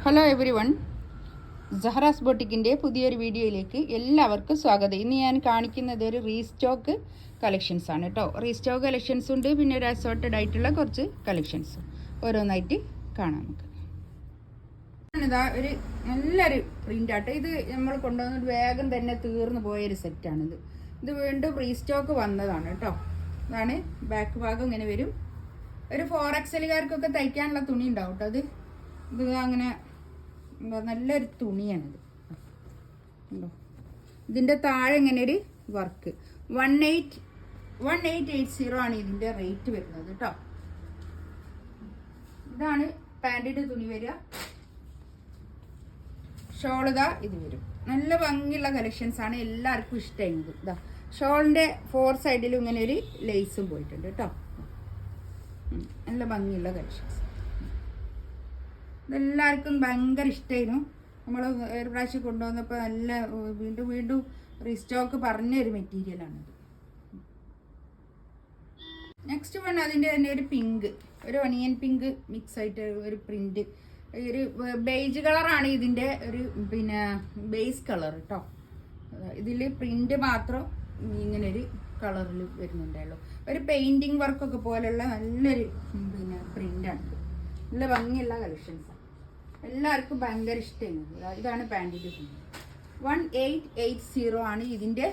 Hello every one, സഹറാസ് ബൊട്ടിക്കിൻ്റെ പുതിയൊരു വീഡിയോയിലേക്ക് എല്ലാവർക്കും സ്വാഗതം. ഇന്ന് ഞാൻ കാണിക്കുന്നത് ഒരു റീസ്റ്റോക്ക് കളക്ഷൻസ് ആണ് കേട്ടോ. റീസ്റ്റോക്ക് കളക്ഷൻസ് ഉണ്ട്, പിന്നെ ഒരു അസോർട്ടഡ് ആയിട്ടുള്ള കുറച്ച് കളക്ഷൻസ് ഓരോന്നായിട്ട് കാണാം നമുക്ക്. ഇതാ ഒരു നല്ലൊരു പ്രിൻ്റ് ആട്ടോ. ഇത് നമ്മൾ കൊണ്ടുവന്നിട്ട് വേഗം തന്നെ തീർന്നു പോയൊരു സെറ്റാണിത്. ഇത് വീണ്ടും റീസ്റ്റോക്ക് വന്നതാണ് കേട്ടോ. ഇതാണ് ബാക്ക് ഭാഗം ഇങ്ങനെ വരും. ഒരു 4XLകാർക്കൊക്കെ തയ്ക്കാനുള്ള തുണി ഉണ്ടാവും കേട്ടോ. ഇത് അങ്ങനെ നല്ലൊരു തുണിയാണിത് ഉണ്ടോ. ഇതിൻ്റെ താഴെ ഇങ്ങനെ ഒരു വർക്ക് 1880 ആണ് ഇതിൻ്റെ റേറ്റ് വരുന്നത് കേട്ടോ. ഇതാണ് പാൻറ്റിൻ്റെ തുണി വരിക. ഷോളിതാ ഇത് വരും. നല്ല ഭംഗിയുള്ള കളക്ഷൻസ് ആണ്, എല്ലാവർക്കും ഇഷ്ടമായിരുന്നത്. ഇതാ ഷോളിൻ്റെ 4 സൈഡിലും ഇങ്ങനെ ഒരു ലേസും പോയിട്ടുണ്ട് കേട്ടോ. നല്ല ഭംഗിയുള്ള കളക്ഷൻസ്, ഇതെല്ലാവർക്കും ഭയങ്കര ഇഷ്ടമായിരുന്നു. നമ്മൾ ഒരു പ്രാവശ്യം കൊണ്ടുവന്നപ്പോൾ നല്ല വീണ്ടും റീസ്റ്റോക്ക് പറഞ്ഞൊരു മെറ്റീരിയലാണിത്. നെക്സ്റ്റ് വൺ അതിൻ്റെ തന്നെ ഒരു പിങ്ക്, ഒരു ഒണിയൻ പിങ്ക് മിക്സ് ആയിട്ട് ഒരു പ്രിന്റ്, ഒരു ബേജ് കളറാണ് ഇതിൻ്റെ ഒരു പിന്നെ ബേസ് കളർ കേട്ടോ. ഇതിൽ പ്രിന്റ് മാത്രം ഇങ്ങനെ ഒരു കളറിൽ വരുന്നുണ്ടായുള്ളൂ. ഒരു പെയിൻറ്റിങ് വർക്കൊക്കെ പോലുള്ള നല്ലൊരു പിന്നെ പ്രിൻ്റാണിത്. നല്ല ഭംഗിയുള്ള കളക്ഷൻസാണ്, എല്ലാവർക്കും ഭയങ്കര ഇഷ്ടമാണ്. ഇതാണ് പാൻറ്റിൻ്റെ തുണി. 1880 ആണ് ഇതിൻ്റെ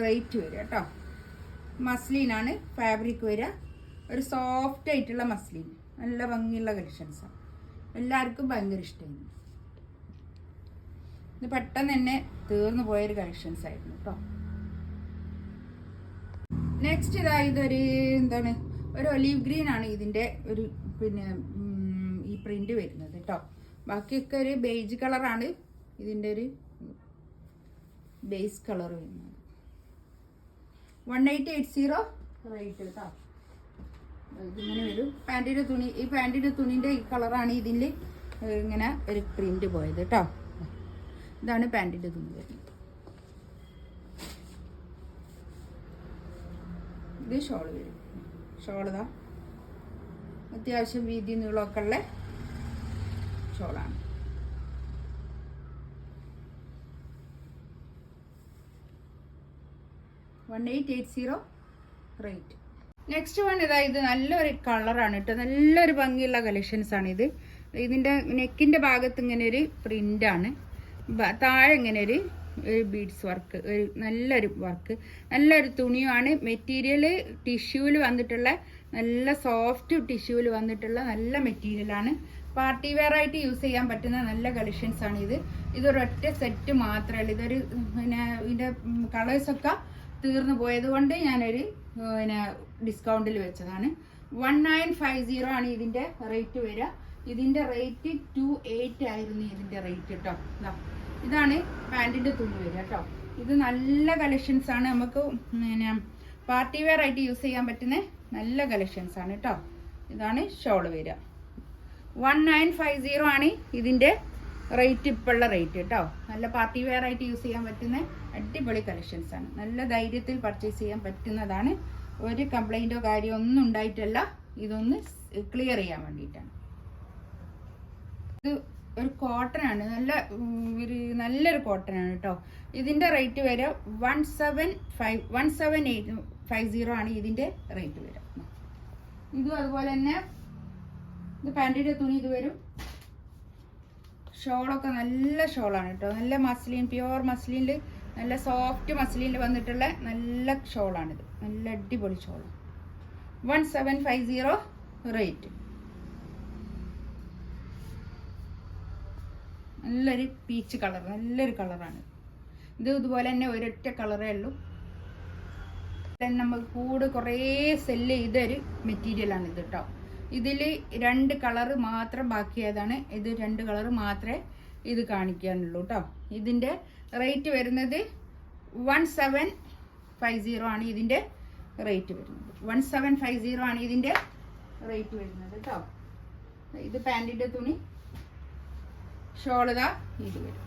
റേറ്റ് വരിക കേട്ടോ. മസ്ലിനാണ് ഫാബ്രിക് വരിക, ഒരു സോഫ്റ്റ് ആയിട്ടുള്ള മസ്ലിൻ. നല്ല ഭംഗിയുള്ള കളക്ഷൻസാണ്, എല്ലാവർക്കും ഭയങ്കര ഇഷ്ടമാണ്. ഇത് പെട്ടെന്ന് തന്നെ തീർന്നു പോയൊരു കളക്ഷൻസ് ആയിരുന്നു കേട്ടോ. നെക്സ്റ്റ് ഇതൊരു എന്താണ്, ഒരു ഒലീവ് ഗ്രീൻ ആണ് ഇതിൻ്റെ ഒരു പിന്നെ ഈ പ്രിന്റ് വരുന്നത് കേട്ടോ. ബാക്കിയൊക്കെ ഒരു ബേജ് കളറാണ് ഇതിൻ്റെ ഒരു ബേസ് കളർ വരുന്നത്. 1880 റേറ്റ് കേട്ടോ. ഇതിങ്ങനെ വരും. പാൻറ്റിൻ്റെ തുണി, ഈ പാൻറ്റിൻ്റെ തുണിൻ്റെ ഈ കളറാണ് ഇതിൽ ഇങ്ങനെ ഒരു പ്രിന്റ് പോയത് കേട്ടോ. ഇതാണ് പാൻറ്റിൻ്റെ തുണി വരുന്നത്. ഇത് ഷോള് വരും. ഷോളിതാ അത്യാവശ്യം വീതി നീളമൊക്കെ ഉള്ള ഷോളാണ്. $1880 റേറ്റ്. നെക്സ്റ്റ് വൺ ഇത് നല്ലൊരു കളറാണ് കേട്ടോ. നല്ലൊരു ഭംഗിയുള്ള കളക്ഷൻസ് ആണ് ഇത്. ഇതിൻ്റെ നെക്കിൻ്റെ ഭാഗത്ത് ഇങ്ങനെ ഒരു പ്രിൻ്റാണ്, താഴെ ഇങ്ങനെ ഒരു ബീഡ്സ് വർക്ക്, ഒരു നല്ലൊരു വർക്ക്, നല്ലൊരു തുണിയുമാണ്. മെറ്റീരിയൽ ടിഷ്യൂവിൽ വന്നിട്ടുള്ള നല്ല സോഫ്റ്റ് ടിഷ്യൂവിൽ വന്നിട്ടുള്ള നല്ല മെറ്റീരിയലാണ്. പാർട്ടി വെയർ ആയിട്ട് യൂസ് ചെയ്യാൻ പറ്റുന്ന നല്ല കളക്ഷൻസ് ആണ് ഇത്. ഇതൊരൊറ്റ സെറ്റ് മാത്രമേ ഉള്ളൂ. ഇതൊരു പിന്നെ ഇതിൻ്റെ കളേഴ്സൊക്കെ തീർന്നു പോയത് കൊണ്ട് ഞാനൊരു പിന്നെ ഡിസ്കൗണ്ടിൽ വെച്ചതാണ്. 1950 ആണ് ഇതിൻ്റെ റേറ്റ് വരിക. ഇതിൻ്റെ റേറ്റ് 28 ആയിരുന്നു ഇതിൻ്റെ റേറ്റ് കേട്ടോ. ഇതാണ് പാൻറ്റിൻ്റെ തുണി വരിക കേട്ടോ. ഇത് നല്ല കളക്ഷൻസ് ആണ്, നമുക്ക് പിന്നെ പാർട്ടി വെയർ ആയിട്ട് യൂസ് ചെയ്യാൻ പറ്റുന്ന നല്ല കളക്ഷൻസ് ആണ് കേട്ടോ. ഇതാണ് ഷോള് വരിക. 1950 ആണ് ഇതിൻ്റെ റേറ്റ്, ഇപ്പോഴുള്ള റേറ്റ് കേട്ടോ. നല്ല പാർട്ടി വെയർ ആയിട്ട് യൂസ് ചെയ്യാൻ പറ്റുന്ന അടിപൊളി കളക്ഷൻസ് ആണ്. നല്ല ധൈര്യത്തിൽ പർച്ചേസ് ചെയ്യാൻ പറ്റുന്നതാണ്. ഒരു കംപ്ലൈൻറ്റോ കാര്യമോ ഒന്നും ഉണ്ടായിട്ടല്ല, ഇതൊന്ന് ക്ലിയർ ചെയ്യാൻ വേണ്ടിയിട്ടാണ്. ഇത് ഒരു കോട്ടൺ ആണ്, നല്ലൊരു കോട്ടൺ ആണ് കേട്ടോ. ഇതിൻ്റെ റേറ്റ് വരെ 1750 ആണ് ഇതിൻ്റെ റേറ്റ് വരിക. ഇതും അതുപോലെ തന്നെ ഇത് പാൻറ്റിൻ്റെ തുണി ഇത് വരും. ഷോളൊക്കെ നല്ല ഷോളാണ് കേട്ടോ. നല്ല മസ്ലിൻ, പ്യുവർ മസ്ലിനിൽ, നല്ല സോഫ്റ്റ് മസ്ലിനിൽ വന്നിട്ടുള്ള നല്ല ഷോളാണിത്. നല്ല അടിപൊളി ഷോൾ. 1750 റേറ്റ്. നല്ലൊരു പീച്ച് കളർ, നല്ലൊരു കളറാണ് ഇത്. ഇതുപോലെ തന്നെ ഒരൊറ്റ കളറേ ഉള്ളൂ. നമുക്ക് കൂട് കുറേ സെല്ല് ചെയ്തൊരു മെറ്റീരിയലാണ് ഇത് കേട്ടോ. ഇതിൽ 2 കളറ് മാത്രം ബാക്കിയായതാണ്. ഇത് 2 കളറ് മാത്രമേ ഇത് കാണിക്കാനുള്ളൂ കേട്ടോ. ഇതിൻ്റെ റേറ്റ് വരുന്നത് 1750 ആണ് ഇതിൻ്റെ റേറ്റ് വരുന്നത്. 1750 ആണ് ഇതിൻ്റെ റേറ്റ് വരുന്നത് കേട്ടോ. ഇത് പാൻറ്റിൻ്റെ തുണി, ഷോളിതാ ഇത് വരും.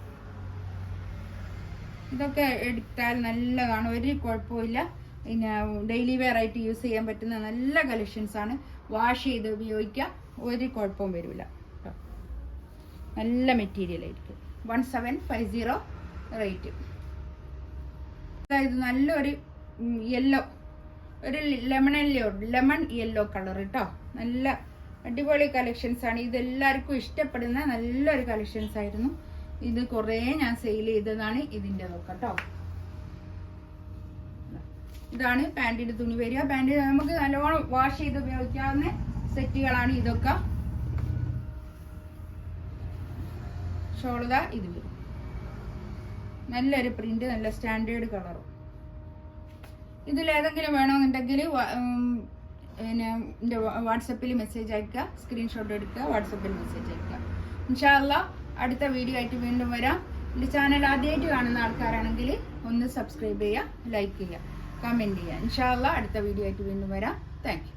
ഇതൊക്കെ എടുത്താൽ നല്ലതാണ്, ഒരു കുഴപ്പമില്ല. പിന്നെ ഡെയിലി വെയർ ആയിട്ട് യൂസ് ചെയ്യാൻ പറ്റുന്ന നല്ല കളക്ഷൻസ് ആണ്. വാഷ് ചെയ്ത് ഉപയോഗിക്കാം, ഒരു കുഴപ്പവും വരില്ല. നല്ല മെറ്റീരിയൽ ആയിരിക്കും. 1750 റേറ്റ്. അതായത് നല്ലൊരു യെല്ലോ, ഒരു ലെമൺ യെല്ലോ കളർ കേട്ടോ. നല്ല അടിപൊളി കളക്ഷൻസ് ആണ്. ഇതെല്ലാവർക്കും ഇഷ്ടപ്പെടുന്ന നല്ലൊരു കളക്ഷൻസ് ആയിരുന്നു ഇത്. കുറേ ഞാൻ സെയിൽ ചെയ്തതാണ് ഇതിൻ്റെ കേട്ടോ. ഇതാണ് പാൻറ്റിന്റെ തുണി വരിക. പാൻറ് നമുക്ക് നല്ലോണം വാഷ് ചെയ്ത് ഉപയോഗിക്കാവുന്ന സെറ്റുകളാണ് ഇതൊക്കെ. ഷോൾദ ഇത് വരും. നല്ലൊരു പ്രിന്റ്, നല്ല സ്റ്റാൻഡേർഡ് കളറും. ഇതിലേതെങ്കിലും വേണമെന്നുണ്ടെങ്കിൽ പിന്നെ എൻ്റെ വാട്സപ്പിൽ മെസ്സേജ് അയക്കുക, സ്ക്രീൻഷോട്ട് എടുക്കുക, വാട്സപ്പിൽ മെസ്സേജ് അയക്കുക. ഇൻഷാ അല്ലാഹ് അടുത്ത വീഡിയോ ആയിട്ട് വീണ്ടും വരാം. എൻ്റെ ചാനൽ ആദ്യമായിട്ട് കാണുന്ന ആൾക്കാരാണെങ്കിൽ ഒന്ന് സബ്സ്ക്രൈബ് ചെയ്യുക, ലൈക്ക് ചെയ്യുക, കമൻറ്റ് ചെയ്യുക. ഇൻഷാ അല്ലാഹ് അടുത്ത വീഡിയോ ആയിട്ട് വീണ്ടും വരാം. Thank you.